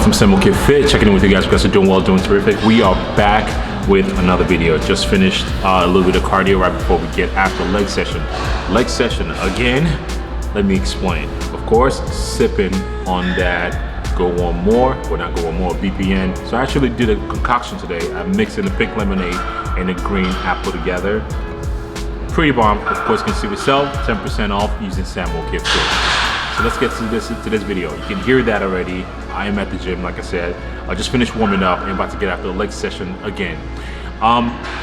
John from SAMOKFIT, checking in with you guys. You guys are doing well, doing terrific. We are back with another video. Just finished a little bit of cardio right before we get after leg session. Leg session again. Let me explain. Of course, sipping on that Go One More, or not Go One More, BPN. So I actually did a concoction today. I'm mixing the pink lemonade and the green apple together. Pretty bomb. Of course, you can see yourself 10% off using SAMOKFIT. So let's get to this video. You can hear that already. I am at the gym, like I said. I just finished warming up and about to get after the leg session again.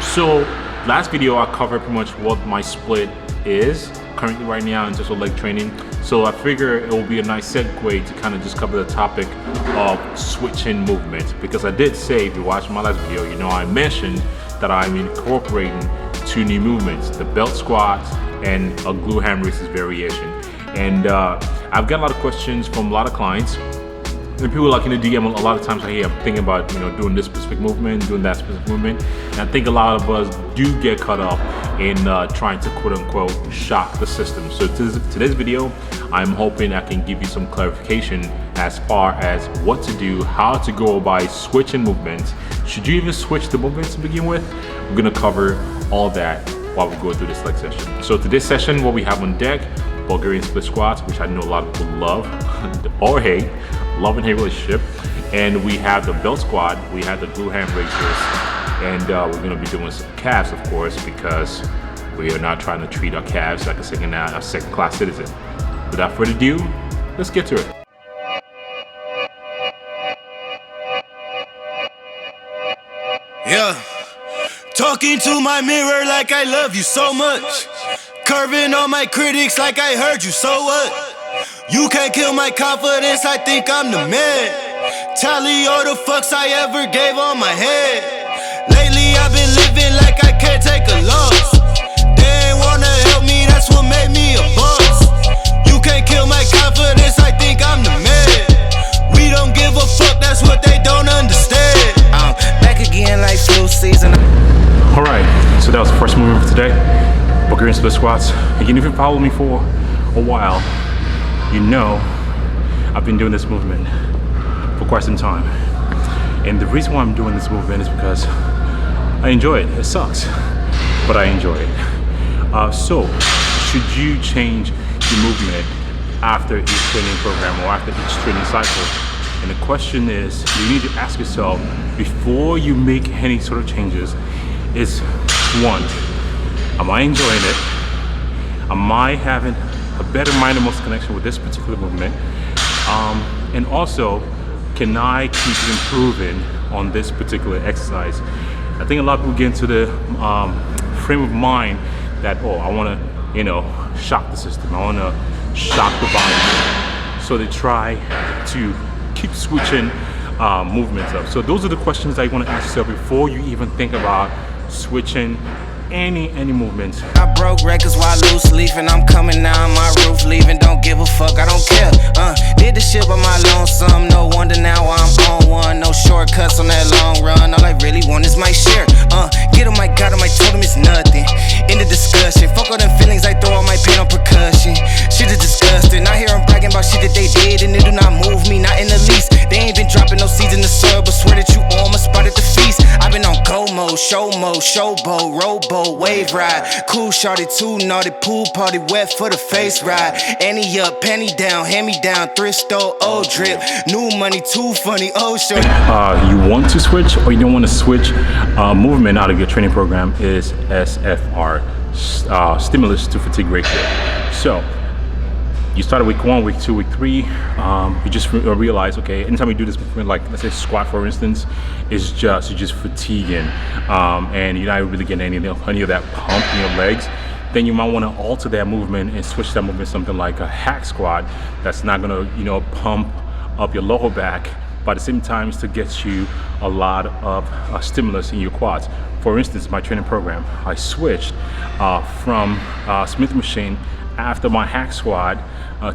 So last video I covered pretty much what my split is currently right now in terms of leg training. So I figure it will be a nice segue to kind of just cover the topic of switching movement, because I did say, if you watched my last video, you know I mentioned that I'm incorporating two new movements, the belt squats and a glute ham raises variation. And I've got a lot of questions from a lot of clients, and people like in the DM. A lot of times, hey, I'm thinking about doing this specific movement, doing that specific movement, and I think a lot of us do get caught up in trying to quote unquote shock the system. So today's video, I'm hoping I can give you some clarification as far as what to do, how to go about switching movements. Should you even switch the movements to begin with? We're gonna cover all that while we go through this leg session. So today's session, what we have on deck: Bulgarian split squats, which I know a lot of people love or hate, love and hate relationship. And we have the belt squat, we have the glute ham raises, and we're gonna be doing some calves, of course, because we are not trying to treat our calves like a second class citizen. Without further ado, let's get to it. Yeah, talking to my mirror like I love you so much. Curving on my critics like I heard you, so what? You can't kill my confidence, I think I'm the man. Tally all the fucks I ever gave on my head. Lately I've been living like I can't take a loss. They ain't wanna help me, that's what made me a boss. You can't kill my confidence, I think I'm the man. We don't give a fuck, that's what they don't understand. I'm back again like flu season. Alright, so that was the first movement for today. Bulgarian split squats. Again, if you follow me for a while, you know I've been doing this movement for quite some time. And the reason why I'm doing this movement is because I enjoy it. It sucks, but I enjoy it. So, should you change your movement after each training program or after each training cycle? And the question is, you need to ask yourself before you make any sort of changes is, one, am I enjoying it? Am I having a better mind and muscle connection with this particular movement? And also, can I keep improving on this particular exercise? I think a lot of people get into the frame of mind that, oh, I want to, shock the system. I want to shock the body. So they try to keep switching movements up. So those are the questions that you want to ask yourself before you even think about switching any movements. I broke records while loose leafing. I'm coming down my roof, leaving. Don't give a fuck, I don't care. Did the shit by my lonesome. No wonder now I'm on one. No shortcuts on that long run. All I really want is my share. Get him, I got him, I told him it's nothing. In the discussion, fuck all them feelings, I throw all my pain on percussion. Shit is disgusting. I hear them bragging about shit that they did, and it do not move me, not in the least. They ain't been dropping no seeds in the soil, but swear that you on my spot at the feast. I've been on go mode, showboat, rowboat, wave ride. Cool shorty, too naughty, pool party, wet for the face ride. Annie up, penny down, hand me down, thrift store, old drip. New money, too funny, oh shorty. You want to switch or you don't want to switch movement out of your training program is SFR, stimulus to fatigue ratio. So you started week 1, week 2, week 3, you just realize, okay, anytime you do this movement, like let's say squat for instance, you're just fatiguing, and you're not really getting any of that pump in your legs. Then you might want to alter that movement and switch that movement to something like a hack squat that's not going to pump up your lower back, but at the same time to get you a lot of stimulus in your quads. For instance, my training program, I switched from Smith machine after my hack squat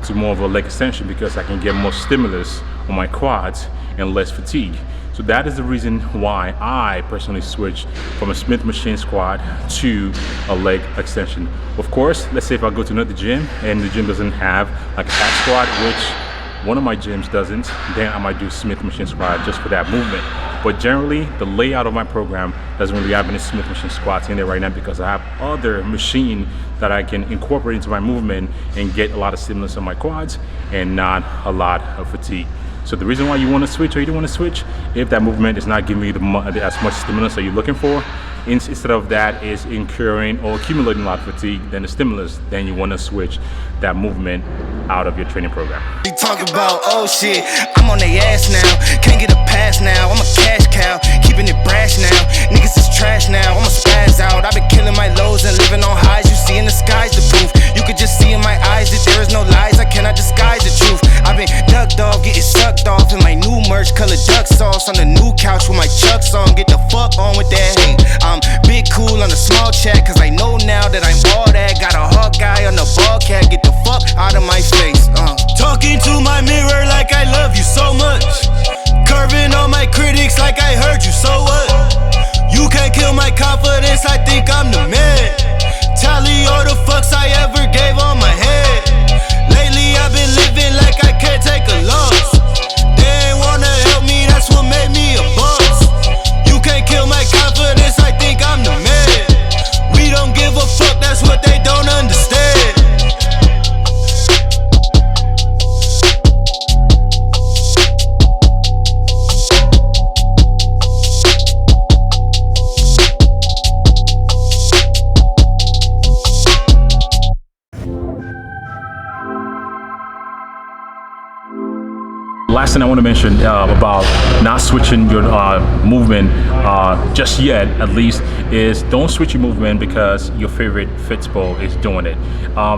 to more of a leg extension because I can get more stimulus on my quads and less fatigue. So that is the reason why I personally switched from a Smith machine squat to a leg extension. Of course, let's say if I go to another gym and the gym doesn't have like a hack squat, which One of my gyms doesn't, then I might do Smith machine squat just for that movement. But generally, the layout of my program doesn't really have any Smith machine squats in there right now because I have other machine that I can incorporate into my movement and get a lot of stimulus on my quads and not a lot of fatigue. So the reason why you want to switch or you don't want to switch, if that movement is not giving you as much stimulus that you're looking for, instead of that is incurring or accumulating a lot of fatigue than the stimulus, then you want to switch that movement out of your training program. We talk about, oh shit, I'm on their ass now. Can't get a pass now, I'm a cash cow. Keeping it brash now, niggas is trash now. I'm a spaz out, I've been killing my lows and living on highs. You see in the sky's the proof. You could just see in my eyes that there is no lies. I cannot disguise the truth. I've been ducked off, getting sucked off in my new merch, color duck sauce on the new couch with my chucks on. Get the fuck on with that hate. I'm big cool on the small chat, cause I know now that I'm all that. Got a hawk guy on the ball cat, get the fuck out of my face. Talking to my mirror like I love you so much. Curving on my critics like I heard you, so what? You can't kill my confidence, I think I'm the man. Tally all the fucks I ever gave on my head. Lately I've been living like I can't take a loss. They ain't wanna help me, that's what made me a boss. You can't kill my confidence, I think I'm the man. We don't give a fuck, that's what they don't understand. Last thing I want to mention about not switching your movement just yet, at least, is don't switch your movement because your favorite fitspo is doing it.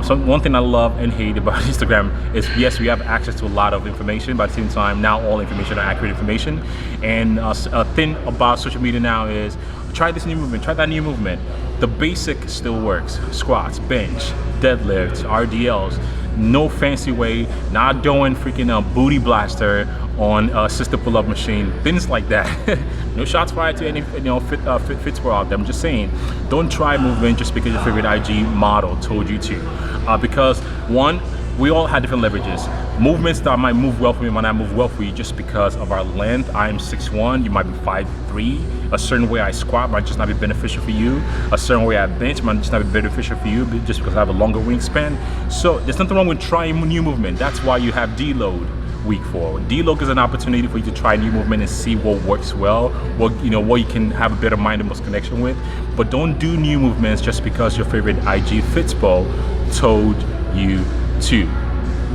So one thing I love and hate about Instagram is, yes, we have access to a lot of information, but at the same time, now all information are accurate information. And a thing about social media now is, try this new movement, try that new movement. The basic still works. Squats, bench, deadlifts, RDLs. No fancy way, not doing freaking booty blaster on assisted pull-up machine, things like that. No shots fired to any fitspo out there. I'm just saying, don't try movement just because your favorite IG model told you to. Because one, we all have different leverages. Movements that might move well for me might not move well for you just because of our length. I'm 6'1", you might be 5'3". A certain way I squat might just not be beneficial for you. A certain way I bench might just not be beneficial for you just because I have a longer wingspan. So there's nothing wrong with trying new movement. That's why you have deload week 4. Deload is an opportunity for you to try new movement and see what works well, what you can have a better mind and most connection with. But don't do new movements just because your favorite IG fitspo told you to.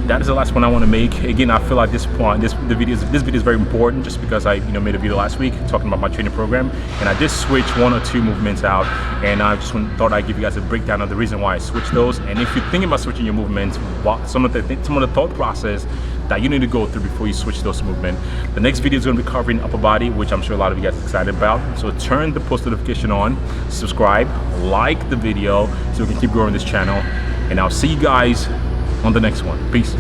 That is the last one I want to make. Again, I feel like this video is very important just because I made a video last week talking about my training program, and I did switch 1 or 2 movements out, and I just thought I'd give you guys a breakdown of the reason why I switched those. And if you're thinking about switching your movements, some of the thought process that you need to go through before you switch those movements. The next video is going to be covering upper body, which I'm sure a lot of you guys are excited about. So turn the post notification on, subscribe, like the video so we can keep growing this channel, and I'll see you guys on the next one. Peace.